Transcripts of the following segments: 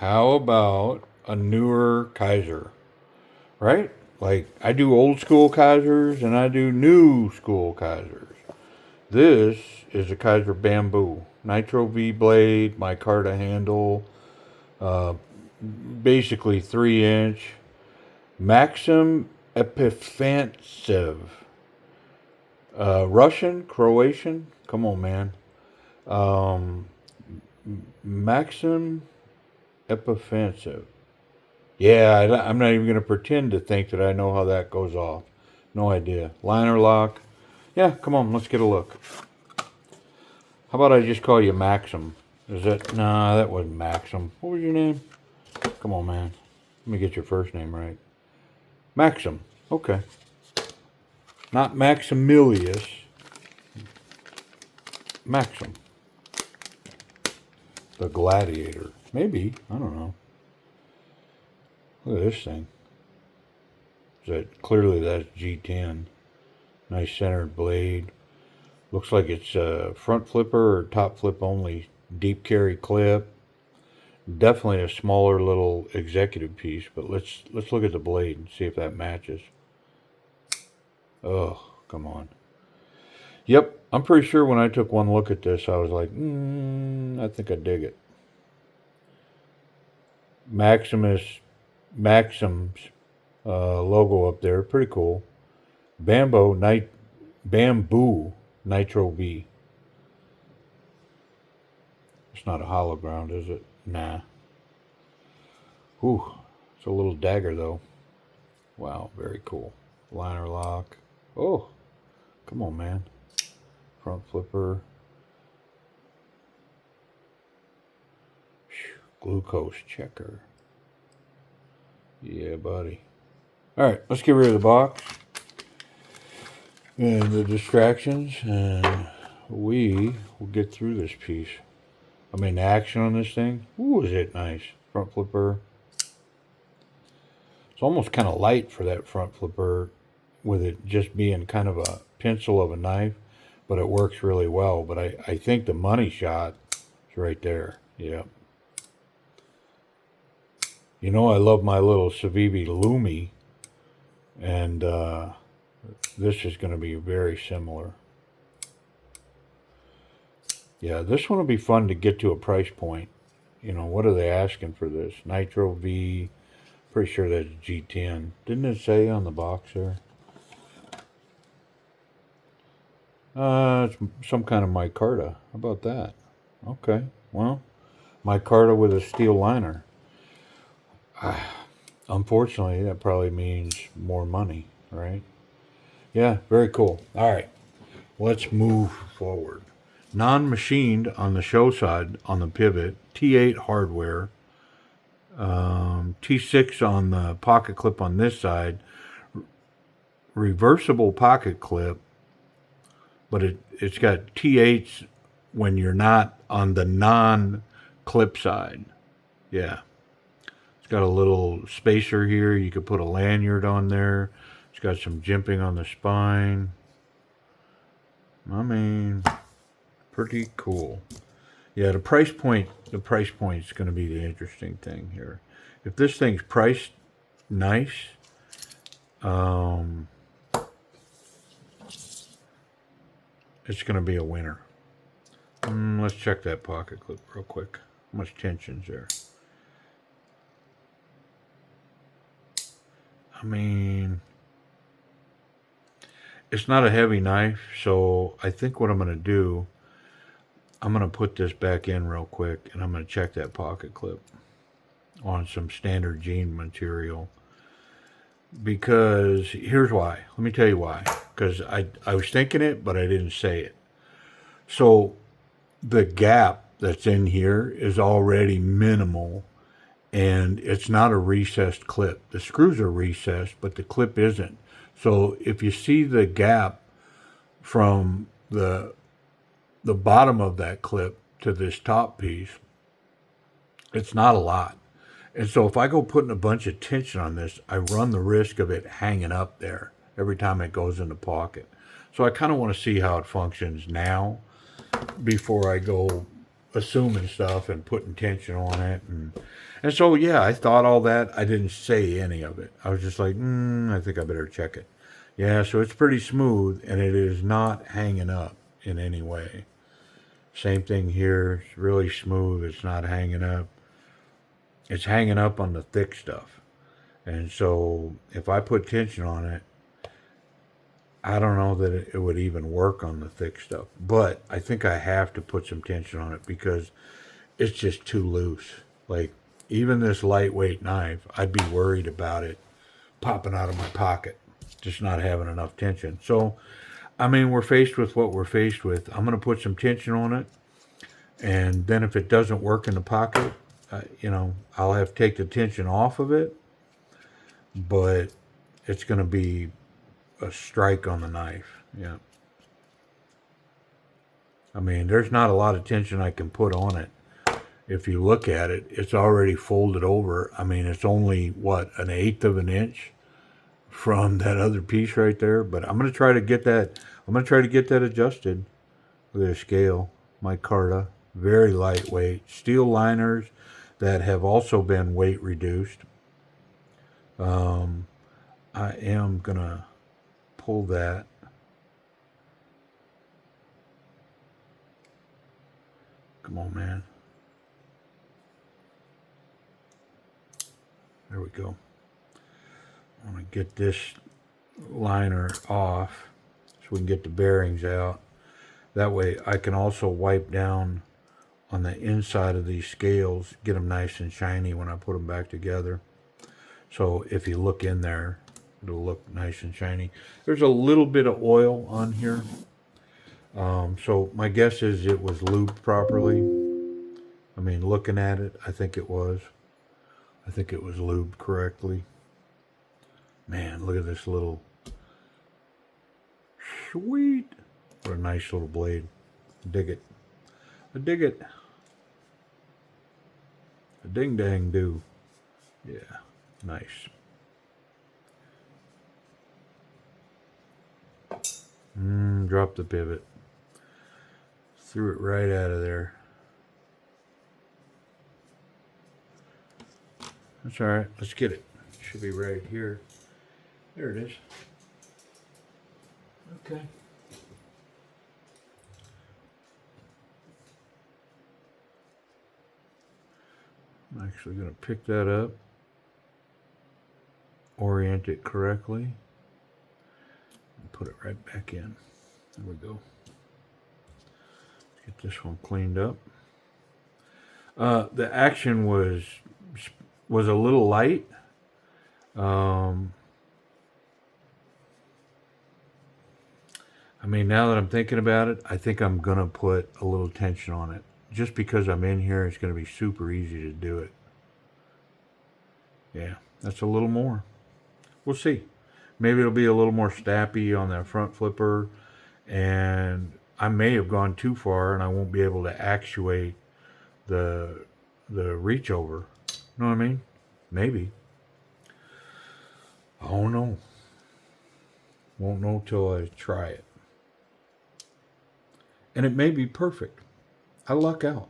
how about a newer Kizer, right? Like, I do old school Kizers and I do new school Kizers. This is a Kizer Bamboo. Nitro V blade, micarta handle, uh, basically 3 inch. Maxim Epiphantsiv. Russian, Croatian, come on, man. Um, Maxim Epiphantsiv. Yeah, I'm not even going to pretend to think that I know how that goes off. No idea. Liner lock. Yeah, come on, let's get a look. How about I just call you Maxim? Is that... Nah, that wasn't Maxim. What was your name? Come on, man. Let me get your first name right. Maxim. Okay. Not Maximilius. Maxim. The Gladiator. Maybe. I don't know. Look at this thing. Clearly that's G10. Nice centered blade. Looks like it's a front flipper or top flip only. Deep carry clip. Definitely a smaller little executive piece, but let's look at the blade and see if that matches. Oh, come on. Yep, I'm pretty sure when I took one look at this, I was like, I think I dig it. Maxim's logo up there, pretty cool. Bamboo Nitro V. It's not a hollow ground, is it? Nah. Ooh, it's a little dagger though. Wow, very cool. Liner lock. Oh, come on, man. Front flipper. Glucose checker. Yeah, buddy. All right, let's get rid of the box and the distractions, and we will get through this piece. I mean, the action on this thing. Ooh, is it nice. Front flipper. It's almost kind of light for that front flipper, with it just being kind of a pencil of a knife, but it works really well. But I think the money shot is right there. Yep. You know, I love my little Civivi Lumi, and this is going to be very similar. Yeah, this one will be fun to get to a price point. You know, what are they asking for this? Nitro V, pretty sure that's G10. Didn't it say on the box there? It's some kind of micarta. How about that? Okay, well, micarta with a steel liner. Unfortunately, that probably means more money, right? Yeah, very cool. All right, let's move forward. Non-machined on the show side on the pivot, T8 hardware, T6 on the pocket clip on this side, reversible pocket clip, but it's got T8s when you're not on the non-clip side. Yeah. It's got a little spacer here. You could put a lanyard on there. It's got some jimping on the spine. I mean, pretty cool. Yeah, the price point is going to be the interesting thing here. If this thing's priced nice, it's going to be a winner. Let's check that pocket clip real quick. How much tension's there? I mean, it's not a heavy knife, so I think what I'm going to do, I'm going to put this back in real quick, and I'm going to check that pocket clip on some standard jean material. Because here's why. Let me tell you why. Because I was thinking it, but I didn't say it. So the gap that's in here is already minimal, and it's not a recessed clip. The screws are recessed, but the clip isn't. So if you see the gap from the bottom of that clip to this top piece, it's not a lot. And so if I go putting a bunch of tension on this, I run the risk of it hanging up there every time it goes in the pocket. So I kind of want to see how it functions now before I go assuming stuff and putting tension on it, and so yeah, I thought all that. I didn't say any of it. I was just like, I think I better check it. Yeah, so it's pretty smooth and it is not hanging up in any way. Same thing here. It's really smooth. It's not hanging up. It's hanging up on the thick stuff. And so if I put tension on it, I don't know that it would even work on the thick stuff. But I think I have to put some tension on it because it's just too loose. Like, even this lightweight knife, I'd be worried about it popping out of my pocket, just not having enough tension. So, I mean, we're faced with what we're faced with. I'm going to put some tension on it. And then if it doesn't work in the pocket, I'll have to take the tension off of it. But it's going to be a strike on the knife. Yeah. I mean, there's not a lot of tension I can put on it. If you look at it, it's already folded over. I mean, it's only, what, 1/8 of an inch from that other piece right there. But I'm going to try to get that, adjusted with a scale. Micarta, very lightweight. Steel liners that have also been weight reduced. I am going to pull that. Come on, man. There we go. I want to get this liner off so we can get the bearings out. That way I can also wipe down on the inside of these scales, get them nice and shiny when I put them back together. So if you look in there, it'll look nice and shiny. There's a little bit of oil on here. So my guess is it was lubed properly. I mean, looking at it, I think it was. I think it was lubed correctly. Man, look at this little... Sweet! What a nice little blade. Dig it. I dig it. A ding dang do. Yeah, nice. Drop the pivot. Threw it right out of there. That's all right. Let's get it. Should be right here. There it is. Okay. I'm actually going to pick that up, orient it correctly, and put it right back in. There we go. Get this one cleaned up. The action was a little light. I mean, now that I'm thinking about it, I think I'm going to put a little tension on it. Just because I'm in here, it's going to be super easy to do it. Yeah, that's a little more. We'll see. Maybe it'll be a little more snappy on that front flipper, and I may have gone too far and I won't be able to actuate the reach over. You know what I mean? Maybe. I don't know. Won't know till I try it. And it may be perfect. I luck out.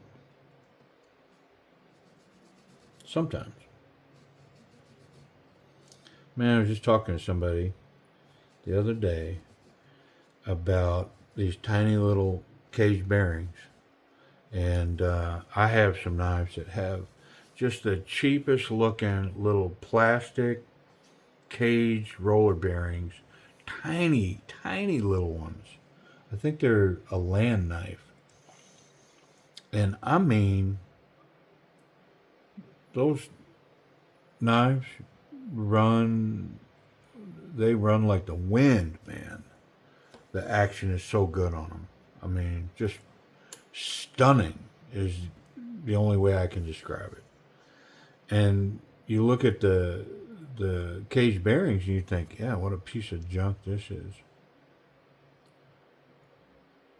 Sometimes. Man, I was just talking to somebody the other day about these tiny little cage bearings. And I have some knives that have just the cheapest looking little plastic cage roller bearings. Tiny, tiny little ones. I think they're a land knife. And I mean, those knives run like the wind, man. The action is so good on them. I mean, just stunning is the only way I can describe it. And you look at the cage bearings and you think, yeah, what a piece of junk this is.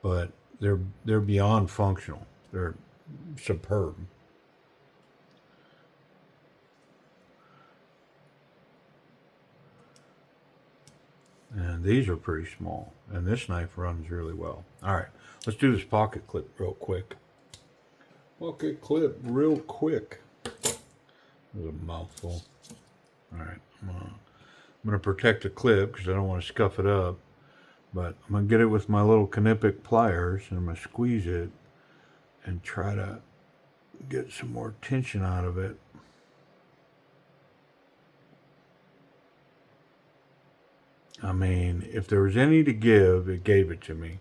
But they're beyond functional. They're superb. And these are pretty small. And this knife runs really well. All right, let's do this pocket clip real quick. Okay, clip real quick. There's a mouthful. All right, I'm gonna protect the clip because I don't want to scuff it up. But I'm gonna get it with my little Knipex pliers and I'm gonna squeeze it and try to get some more tension out of it. I mean, if there was any to give, it gave it to me.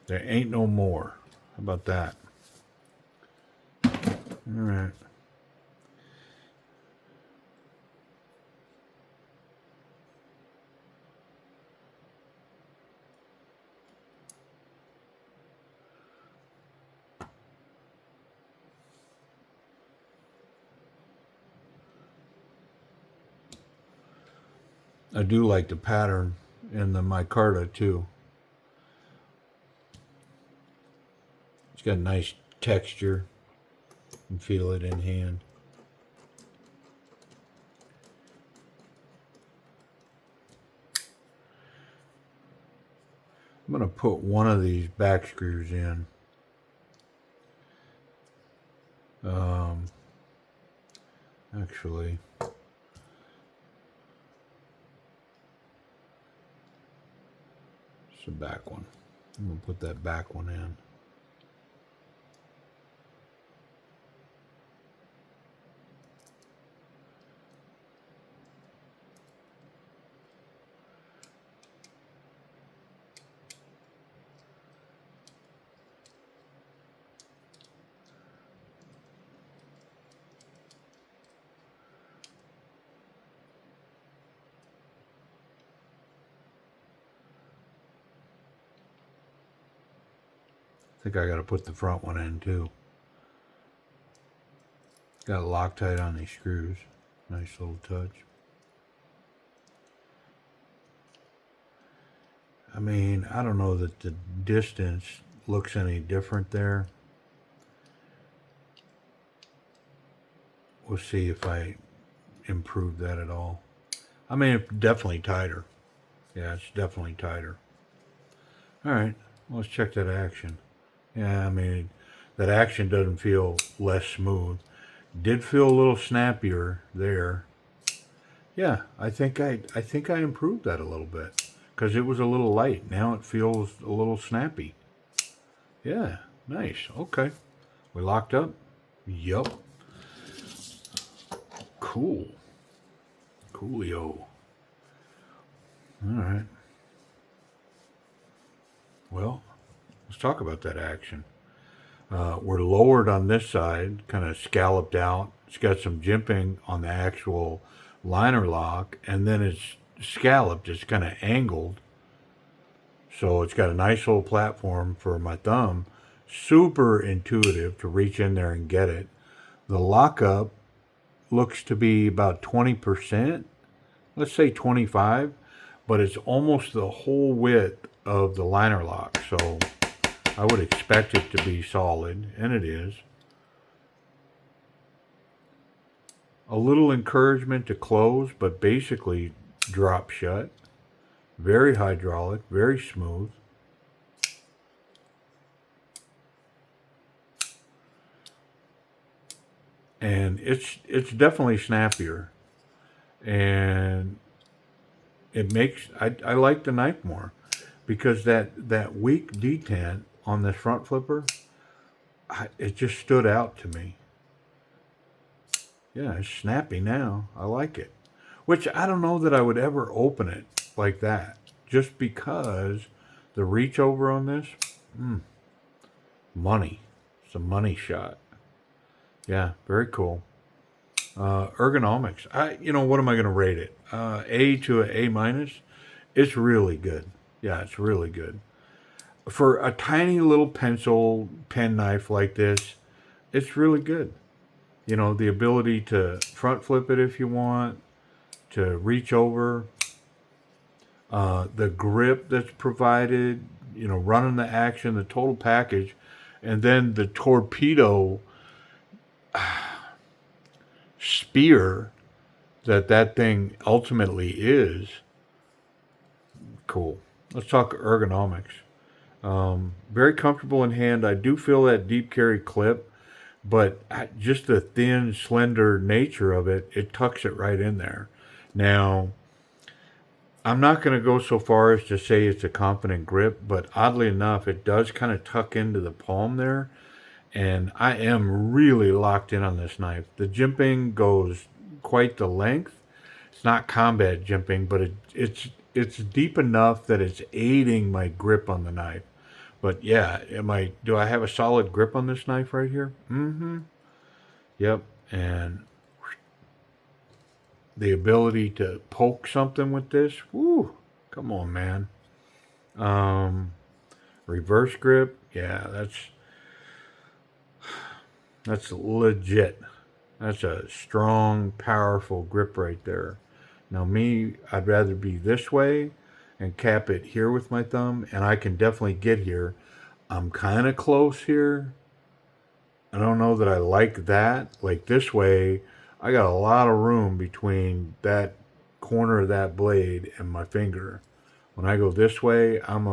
There ain't no more. How about that? All right. I do like the pattern in the micarta too. It's got a nice texture. You can feel it in hand. I'm going to put one of these back screws in. Actually, it's the back one. I'm going to put that back one in. I think I got to put the front one in too. Got Loctite on these screws. Nice little touch. I mean, I don't know that the distance looks any different there. We'll see if I improve that at all. I mean, it's definitely tighter. Yeah, it's definitely tighter. All right, let's check that action. Yeah, I mean, that action doesn't feel less smooth. Did feel a little snappier there. Yeah, I think I improved that a little bit because it was a little light. Now it feels a little snappy. Yeah, nice. Okay, we locked up. Yup. Cool. Coolio. All right. Well, let's talk about that action. We're lowered on this side, kind of scalloped out. It's got some jimping on the actual liner lock, and then it's scalloped. It's kind of angled. So it's got a nice little platform for my thumb. Super intuitive to reach in there and get it. The lockup looks to be about 20%. Let's say 25, but it's almost the whole width of the liner lock. So I would expect it to be solid, and it is. A little encouragement to close, but basically drop shut. Very hydraulic, very smooth. And it's definitely snappier. And it makes I like the knife more because that weak detent on this front flipper, it just stood out to me. Yeah, it's snappy now. I like it. Which I don't know that I would ever open it like that. Just because the reach over on this, money. It's a money shot. Yeah, very cool. Ergonomics. What am I going to rate it? A to an A minus. It's really good. Yeah, it's really good. For a tiny little pencil pen knife like this, it's really good. The ability to front flip it if you want, to reach over, the grip that's provided, running the action, the total package, and then the torpedo spear that thing ultimately is. Cool. Let's talk ergonomics. Very comfortable in hand. I do feel that deep carry clip but just the thin, slender nature of it, it tucks it right in there. Now, I'm not going to go so far as to say it's a confident grip, but oddly enough, it does kind of tuck into the palm there. And I am really locked in on this knife. The jimping goes quite the length. It's not combat jimping, but it's deep enough that it's aiding my grip on the knife. But yeah, do I have a solid grip on this knife right here? Mm-hmm. Yep. And the ability to poke something with this, woo, come on, man. Reverse grip, yeah, that's legit. That's a strong, powerful grip right there. Now me, I'd rather be this way and cap it here with my thumb, and I can definitely get here. I'm kind of close here. I don't know that I like that. Like this way, I got a lot of room between that corner of that blade and my finger. When I go this way, I'm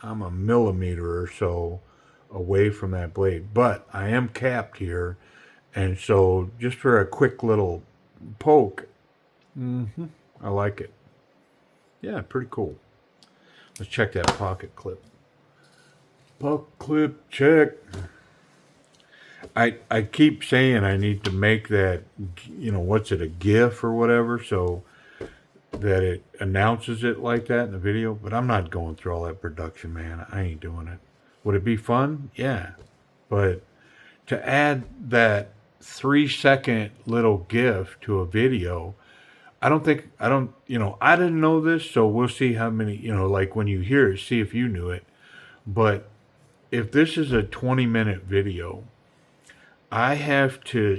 a millimeter or so away from that blade. But I am capped here, and so just for a quick little poke, I like it. Yeah, pretty cool. Let's check that pocket clip. Pocket clip check. I keep saying I need to make that, what's it, a GIF or whatever, so that it announces it like that in the video. But I'm not going through all that production, man. I ain't doing it. Would it be fun? Yeah. But to add that 3-second little GIF to a video, I didn't know this, so we'll see how many, like when you hear it, see if you knew it. But if this is a 20-minute video, I have to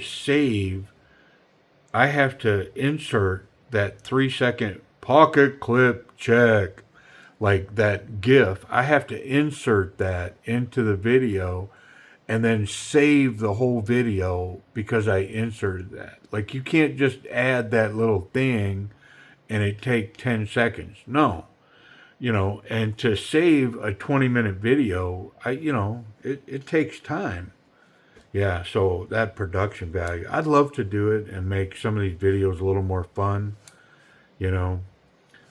insert that 3-second pocket clip check, like that GIF. I have to insert that into the video and then save the whole video because I inserted that. Like you can't just add that little thing and it take 10 seconds. No. And to save a 20-minute video, it takes time. Yeah, so that production value, I'd love to do it and make some of these videos a little more fun. You know,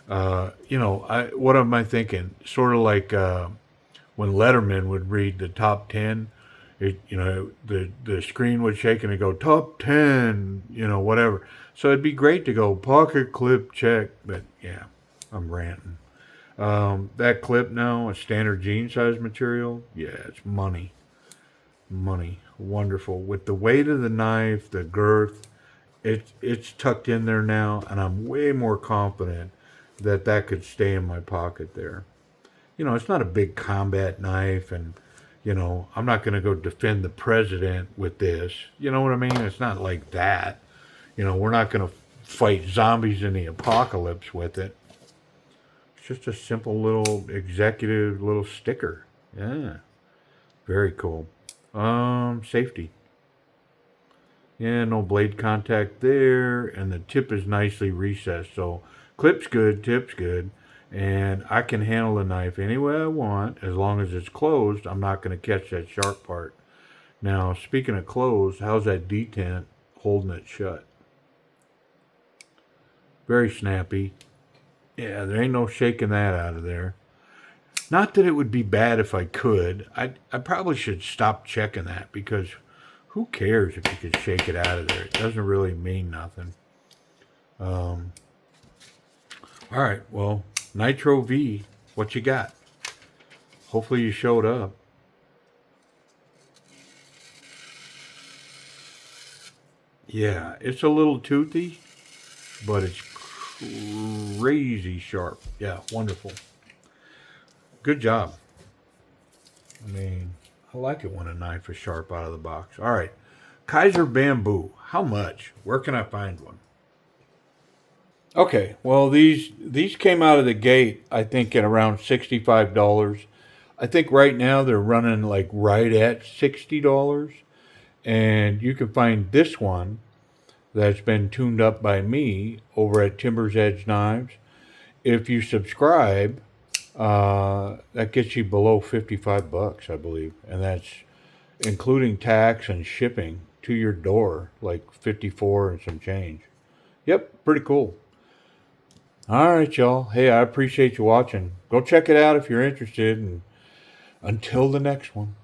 what am I thinking? Sort of like when Letterman would read the top 10. The screen would shake and it'd go top 10. Whatever. So it'd be great to go pocket clip check, but yeah, I'm ranting. That clip now, a standard jean size material. Yeah, it's money. Wonderful. With the weight of the knife, the girth, it's tucked in there now, and I'm way more confident that could stay in my pocket there. It's not a big combat knife, and I'm not going to go defend the president with this. You know what I mean? It's not like that. We're not going to fight zombies in the apocalypse with it. It's just a simple little executive little sticker. Yeah. Very cool. Safety. Yeah, no blade contact there, and the tip is nicely recessed. So clip's good, tip's good, and I can handle the knife any way I want as long as it's closed. I'm not going to catch that sharp part. Now, speaking of closed, how's that detent holding it shut? Very snappy. Yeah, there ain't no shaking that out of there. Not that it would be bad if I could. I probably should stop checking that because who cares if you could shake it out of there? It doesn't really mean nothing. All right, well, Nitro V, what you got? Hopefully you showed up. Yeah, it's a little toothy, but it's crazy sharp. Yeah, wonderful. Good job. I mean, I like it when a knife is sharp out of the box. All right. Kizer Bamboo. How much? Where can I find one? Okay. Well, these came out of the gate, I think, at around $65. I think right now they're running like right at $60. And you can find this one that's been tuned up by me over at Timber's Edge Knives. If you subscribe, that gets you below $55, I believe, and that's including tax and shipping to your door, like 54 and some change. Yep, pretty cool. All right, y'all. Hey, I appreciate you watching. Go check it out if you're interested. And until the next one.